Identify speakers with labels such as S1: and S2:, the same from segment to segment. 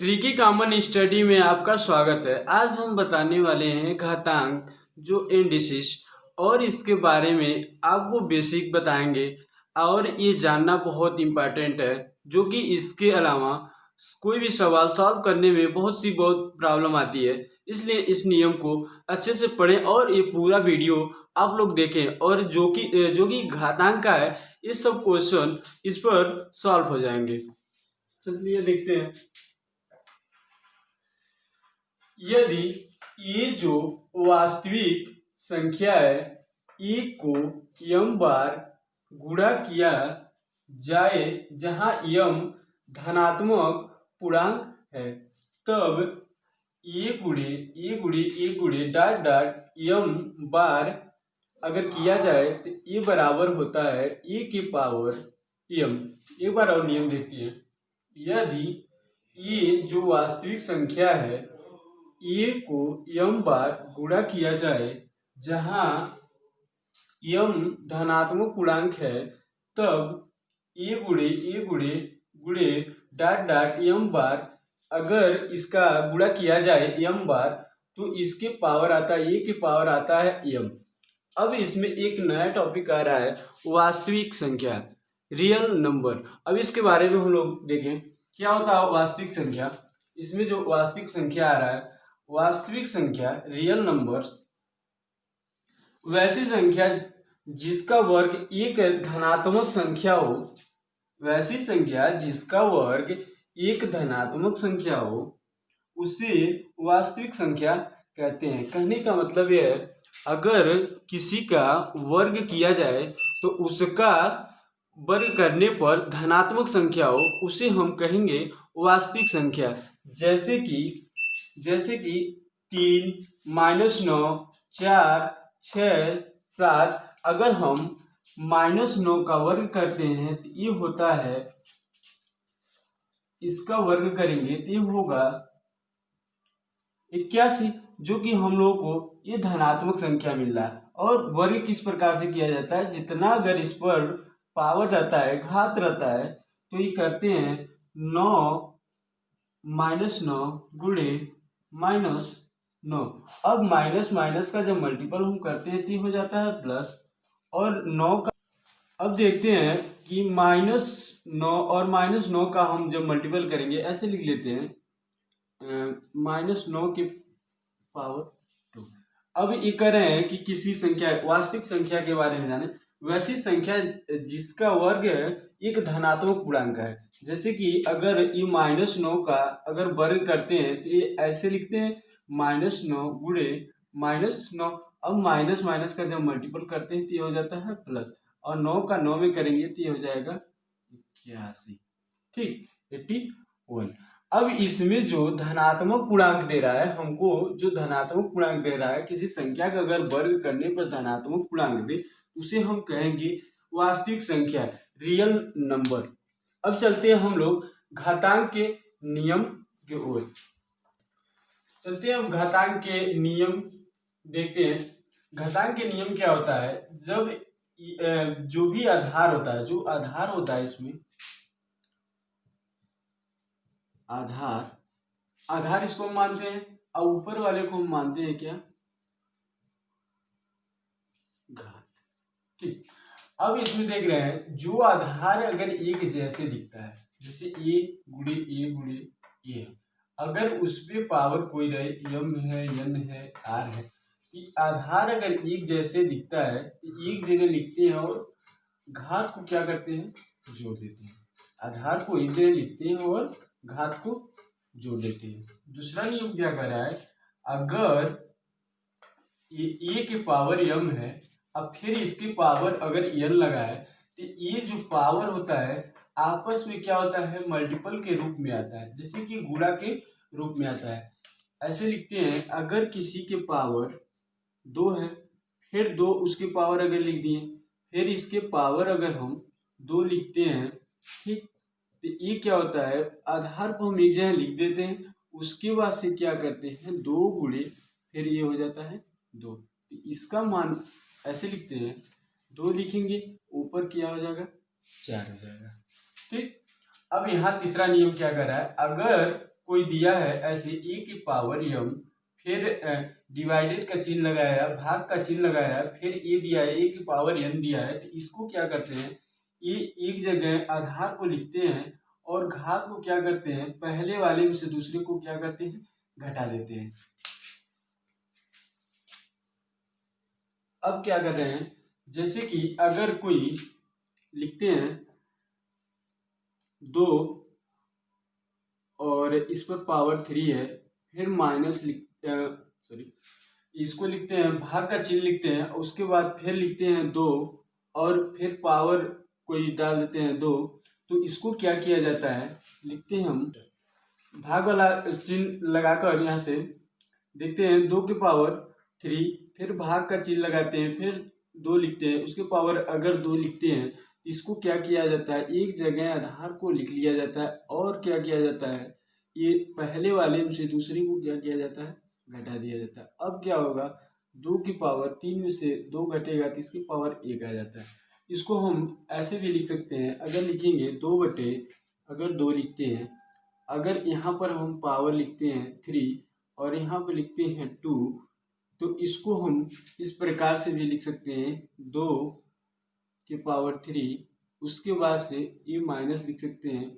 S1: Tricky common study में आपका स्वागत है। आज हम बताने वाले हैं घातांक जो इंडिसेस और इसके बारे में आपको बेसिक बताएंगे और ये जानना बहुत इम्पोर्टेंट है, जो कि इसके अलावा कोई भी सवाल सॉल्व करने में बहुत प्रॉब्लम आती है। इसलिए इस नियम को अच्छे से पढ़ें और ये पूरा वीडियो आप लोग देखें और जो कि घातांक का है, ये सब क्वेश्चन इस पर सॉल्व हो जाएंगे। चलिए देखते हैं। यदि ये जो वास्तविक संख्या है e को m बार गुणा किया जाए जहां m धनात्मक पूर्णांक है, तब ए गुणे डॉट डॉट m बार अगर किया जाए तो ये बराबर होता है e की पावर m। एक बार और नियम देखते हैं। यदि ये जो वास्तविक संख्या है ए को m बार गुणा किया जाए जहां m धनात्मक पूर्णांक है, तब ए गुणे डॉट डॉट m बार अगर इसका गुणा किया जाए m बार तो इसके पावर आता है ए के पावर आता है m। अब इसमें एक नया टॉपिक आ रहा है, वास्तविक संख्या, रियल नंबर। अब इसके बारे में हम लोग देखें क्या होता है वास्तविक संख्या। इसमें जो वास्तविक संख्या आ रहा है, वास्तविक संख्या रियल नंबर्स वैसी संख्या जिसका वर्ग एक धनात्मक संख्या हो, वैसी संख्या जिसका वर्ग एक धनात्मक संख्या हो उसे वास्तविक संख्या कहते हैं। कहने का मतलब यह है, अगर किसी का वर्ग किया जाए तो उसका वर्ग करने पर धनात्मक संख्या हो उसे हम कहेंगे वास्तविक संख्या। जैसे कि 3, -9, 4, 6, 7, अगर हम -9 का वर्ग करते हैं तो ये होता है, इसका वर्ग करेंगे तो ये होगा 81, जो कि हम लोगों को ये धनात्मक संख्या मिल रहा है। और वर्ग किस प्रकार से किया जाता है, जितना अगर इस पर पावर रहता है, घात रहता है, तो ये करते हैं 9 -9 गुणे -9। अब माइनस माइनस का जब मल्टीपल हम करते हैं तो हो जाता है प्लस, और 9 का अब देखते हैं कि -9 और -9 का हम जब मल्टीपल करेंगे ऐसे लिख लेते हैं -9 के पावर 2। अब ये कह रहे हैं कि किसी संख्या, वास्तविक संख्या के बारे में जाने, वैसी संख्या जिसका वर्ग एक धनात्मक पूर्णांक है। जैसे कि अगर ये -9 का अगर वर्ग करते हैं तो ये ऐसे लिखते हैं -9 गुणे -9। अब माइनस माइनस का जब मल्टीपल करते हैं तो ये हो जाता है प्लस, और 9 का 9 में करेंगे तो ये हो जाएगा 81। ठीक, 81। अब इसमें जो धनात्मक पूर्णांक दे रहा है हमको, जो धनात्मक पूर्णांक दे रहा है, किसी संख्या का अगर वर्ग करने पर धनात्मक पूर्णांक दे उसे हम कहेंगे वास्तविक संख्या, रियल नंबर। अब चलते हैं हम लोग घातांक के नियम की ओर। चलते हैं हम घातांक के नियम देखते हैं। घातांक के नियम क्या होता है, जब जो भी आधार होता है, जो आधार होता है इसमें आधार इसको हम मानते हैं, और ऊपर वाले को हम मानते हैं क्या, घात। ठीक, अब इसमें देख रहे हैं जो आधार अगर एक जैसे दिखता है, जैसे ए गुणे ए, अगर उस पे पावर कोई रहे, m है, n है, r है, कि आधार अगर एक जैसे दिखता है तो एक जगह लिखते हैं और घात को क्या करते हैं, जोड़ देते हैं। आधार को एक जगह लिखते हैं और घात को जोड़ देते हैं। दूसरा नियम क्या कर रहा है, अगर ये a के पावर m है, अब फिर इसके पावर अगर n लगा है, तो ये जो पावर होता है आपस में क्या होता है, मल्टीपल के रूप में आता है, जैसे कि गुणा के रूप में आता है। ऐसे लिखते हैं, अगर किसी के पावर 2 है, फिर 2 उसके पावर अगर लिख दिए, फिर इसके पावर अगर हम 2 लिखते हैं, ठीक, तो ये क्या होता है, आधार को हम एक जगह लिख देते हैं, उसके बाद से क्या करते हैं 2 गुणे, फिर ये हो जाता है 2। तो इसका मान ऐसे लिखते हैं, 2 लिखेंगे, ऊपर क्या हो जाएगा 4 हो जाएगा। ठीक, अब यहाँ तीसरा नियम क्या कर रहा है, अगर कोई दिया है ऐसे ए की पावर m, फिर डिवाइडेड का चिन्ह लगाया, भाग का चिन्ह लगाया, फिर ए दिया है, ए की पावर n दिया है, तो इसको क्या करते हैं, ये एक जगह आधार को लिखते हैं और घात को क्या करते हैं, पहले वाले में से दूसरे को क्या करते हैं, घटा देते हैं। अब क्या कर रहे हैं, जैसे कि अगर कोई लिखते हैं 2 और इस पर पावर 3 है, फिर माइनस इसको लिखते हैं, भाग का चिन्ह लिखते हैं, उसके बाद फिर लिखते हैं 2 और फिर पावर कोई डाल देते हैं 2, तो इसको क्या किया जाता है, लिखते हैं हम भाग वाला चिन्ह लगाकर यहाँ से देखते हैं 2 की पावर 3, फिर भाग का चिन्ह लगाते हैं, फिर 2 लिखते हैं, उसके पावर अगर 2 लिखते हैं, इसको क्या किया जाता है, एक जगह आधार को लिख लिया जाता है और क्या किया जाता है, ये पहले वाले में से दूसरे को क्या किया जाता है, घटा दिया जाता है। अब क्या होगा, 2 की पावर 3 में से 2 घटेगा तो इसकी पावर 1 आ जाता है। इसको हम ऐसे भी लिख सकते हैं, अगर लिखेंगे 2 बटे अगर 2 लिखते हैं, अगर यहाँ पर हम पावर लिखते हैं 3 और यहाँ पर लिखते हैं 2, तो इसको हम इस प्रकार से भी लिख सकते हैं 2 की पावर 3, उसके बाद से ये माइनस लिख सकते हैं,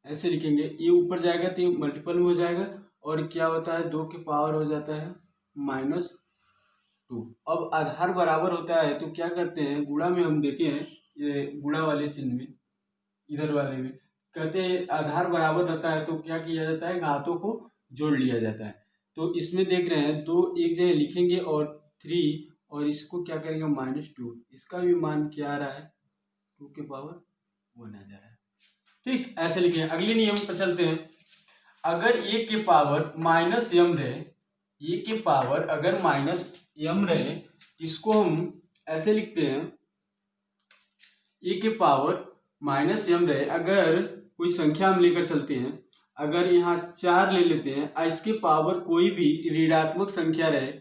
S1: ऐसे लिखेंगे, ये ऊपर जाएगा तो ये मल्टीपल में हो जाएगा और क्या होता है 2 की पावर हो जाता है -2। अब आधार बराबर होता है तो क्या करते हैं, गुणा में हम देखे हैं, ये गुणा वाले चिन्ह में इधर वाले में कहते हैं आधार बराबर रहता है तो क्या किया जाता है, घातों को जोड़ लिया जाता है। तो इसमें देख रहे हैं 2 एक जगह लिखेंगे और 3 और इसको क्या करेंगे -2, इसका भी मान क्या आ रहा है, 2 की पावर 1 आ जा रहा है। ठीक, ऐसे लिखे। अगले नियम पर चलते हैं, अगर ए की पावर -m रहे, ए की पावर अगर -m रहे, इसको हम ऐसे लिखते हैं, ए की पावर -m रहे, अगर कोई संख्या हम लेकर चलते हैं, अगर यहाँ 4 ले लेते हैं, इसके पावर कोई भी ऋणात्मक संख्या रहे,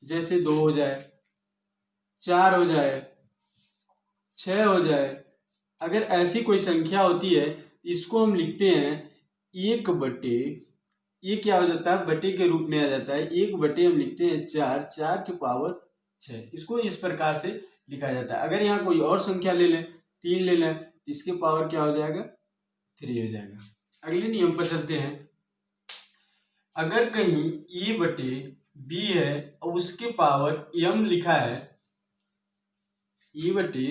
S1: जैसे 2 हो जाए, 4 हो जाए, 6 हो जाए, अगर ऐसी कोई संख्या होती है, इसको हम लिखते हैं 1 बटे, ये क्या हो जाता है, बटे के रूप में आ जाता है, 1 बटे हम लिखते हैं 4, 4 की पावर 6, इसको इस प्रकार से लिखा जाता है। अगर यहाँ कोई और संख्या ले लें, 3 ले लें, इसके पावर क्या हो जाएगा, 3 हो जाएगा। अगले नियम पर चलते हैं, अगर कहीं ए बटे बी है और उसके पावर m लिखा है, ए बटे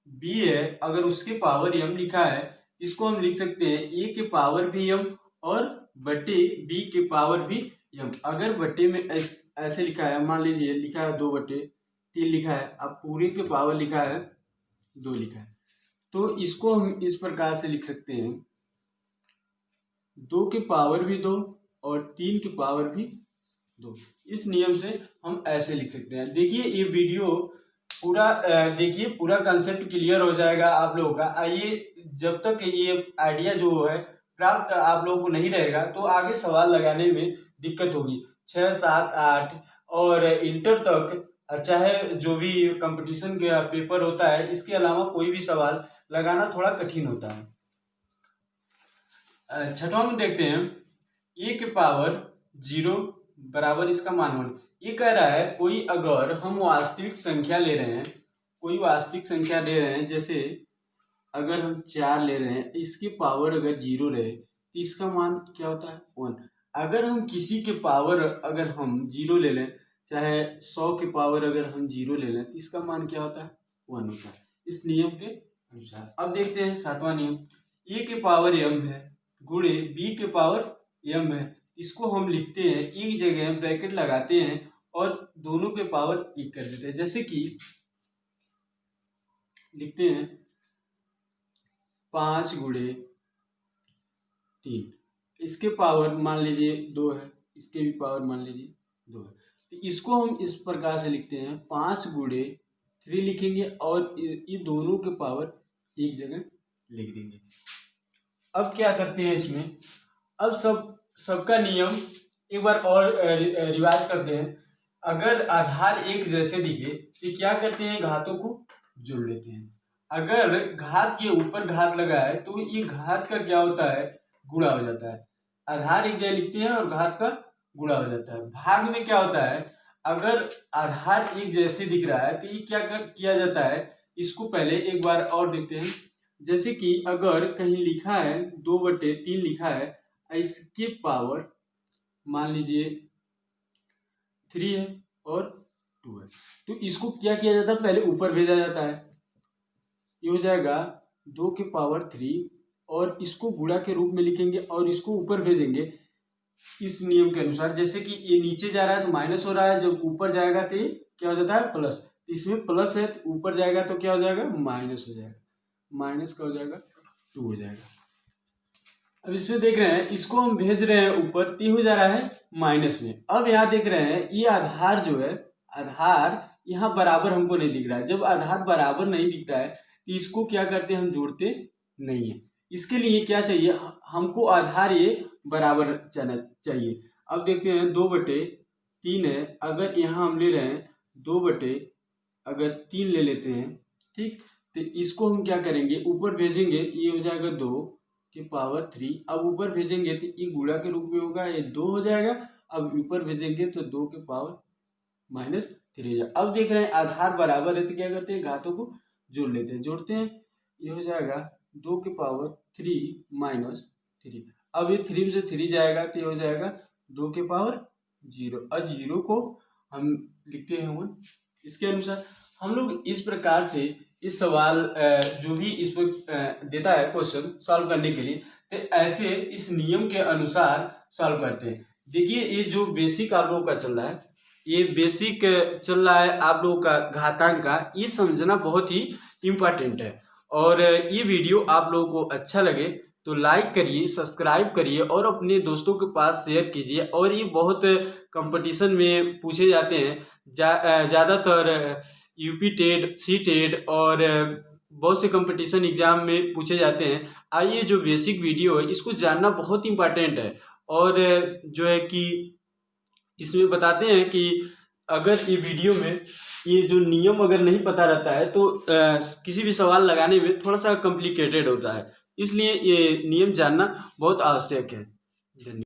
S1: बी है अगर उसके पावर m लिखा है, इसको हम लिख सकते हैं ए के पावर भी m और बटे बी के पावर भी m। अगर बटे में ऐसे लिखा है, मान लीजिए लिखा है 2 बटे 3 लिखा है, अब पूरे के पावर लिखा है 2 लिखा है, तो इसको हम इस प्रकार से लिख सकते हैं 2 की पावर भी 2 और 3 की पावर भी 2। इस नियम से हम ऐसे लिख सकते हैं। देखिए ये वीडियो पूरा देखिए, पूरा कंसेप्ट क्लियर हो जाएगा आप लोगों का। आइए, जब तक ये आइडिया जो है प्राप्त आप लोगों को नहीं रहेगा तो आगे सवाल लगाने में दिक्कत होगी। 6, 7, 8 और इंटर तक, चाहे जो भी कंपटीशन का पेपर होता है, इसके अलावा कोई भी सवाल लगाना थोड़ा कठिन होता है। छठवां में देखते हैं, ए की पावर 0 बराबर इसका मान 1। ये कह रहा है कोई अगर हम वास्तविक संख्या ले रहे हैं, कोई वास्तविक संख्या ले रहे हैं, जैसे अगर हम 4 ले रहे हैं, इसकी पावर अगर 0 रहे तो इसका मान क्या होता है, 1। अगर हम किसी के पावर अगर हम 0 ले लें, चाहे 100 की पावर अगर हम 0 ले लें, तो इसका मान क्या होता है, 1 होता है, इस नियम के अनुसार। अब देखते हैं 7वां नियम, ए की पावर m है गुणे बी के पावर m है, इसको हम लिखते हैं, एक जगह ब्रैकेट लगाते हैं और दोनों के पावर 1 कर देते हैं। जैसे कि लिखते हैं 5 गुणे 3, इसके पावर मान लीजिए 2 है, इसके भी पावर मान लीजिए 2 है, तो इसको हम इस प्रकार से लिखते हैं 5 गुणे 3 लिखेंगे और ये दोनों के पावर एक जगह लिख देंगे। अब क्या करते हैं इसमें, अब सबका नियम एक बार और रिवाइज करते हैं। अगर आधार एक जैसे दिखे तो क्या करते हैं, घातों को जोड़ लेते हैं। अगर घात के ऊपर घात लगा है तो ये घात का क्या होता है, गुणा हो जाता है। आधार एक जगह लिखते हैं और घात का गुणा हो जाता है। भाग में क्या होता है, अगर आधार एक जैसे दिख रहा है तो ये क्या किया जाता है, इसको पहले एक बार और देखते हैं। जैसे कि अगर कहीं लिखा है 2/3 लिखा है, इसके पावर मान लीजिए 3 है और 2 है, तो इसको क्या किया जाता है, पहले ऊपर भेजा जाता है। ये हो जाएगा 2 के पावर 3 और इसको गुणा के रूप में लिखेंगे और इसको ऊपर भेजेंगे इस नियम के अनुसार। जैसे कि ये नीचे जा रहा है तो माइनस हो रहा है, जब ऊपर जाएगा तो ये क्या हो जाता है, प्लस। तो इसमें प्लस है तो ऊपर जाएगा तो क्या हो जाएगा, माइनस हो जाएगा। माइनस का हो जाएगा 2 हो जाएगा। अब इसमें देख रहे हैं इसको हम भेज रहे हैं ऊपर, तो हो जा रहा है माइनस में। अब यहाँ देख रहे हैं ये आधार जो है, आधार यहाँ बराबर हमको नहीं दिख रहा है। जब आधार बराबर नहीं दिखता है तो इसको क्या करते हैं, हम जोड़ते नहीं है। इसके लिए क्या चाहिए, हमको आधार ये बराबर चाहिए। अब देखते हैं 2/3 है, अगर यहाँ हम ले रहे हैं 2/3 ले लेते हैं, ठीक। तो इसको हम क्या करेंगे, ऊपर भेजेंगे, ये हो जाएगा 2 के पावर 3। अब ऊपर भेजेंगे तो ये गुणा के रूप में होगा, ये 2 हो जाएगा। अब ऊपर भेजेंगे तो 2 के पावर -3 हो जाएगा। अब देख रहे हैं आधार बराबर है तो क्या करते हैं, घातों को जोड़ लेते हैं, जोड़ते हैं। ये हो जाएगा 2 के पावर 3 - 3। अब ये 3 से 3 जाएगा तो ये हो जाएगा 2 के पावर 0 और 0 को हम लिखते हैं 1। इसके अनुसार हम लोग इस प्रकार से इस सवाल जो भी इस पर देता है क्वेश्चन सॉल्व करने के लिए, तो ऐसे इस नियम के अनुसार सॉल्व करते हैं। देखिए ये जो बेसिक आप लोगों का चल रहा है, ये बेसिक चल रहा है आप लोगों का घातांक का, ये समझना बहुत ही इम्पोर्टेंट है। और ये वीडियो आप लोगों को अच्छा लगे तो लाइक करिए, सब्सक्राइब करिए और अपने दोस्तों के पास शेयर कीजिए। और ये बहुत कंपटीशन में पूछे जाते हैं, ज़्यादातर यूपी टेट, सी टेट और बहुत से कंपटीशन एग्जाम में पूछे जाते हैं। आइए जो बेसिक वीडियो है इसको जानना बहुत इम्पोर्टेंट है। और जो है कि इसमें बताते हैं कि अगर ये वीडियो में ये जो नियम अगर नहीं पता रहता है तो किसी भी सवाल लगाने में थोड़ा सा कॉम्प्लिकेटेड होता है, इसलिए ये नियम जानना बहुत आवश्यक है। धन्यवाद।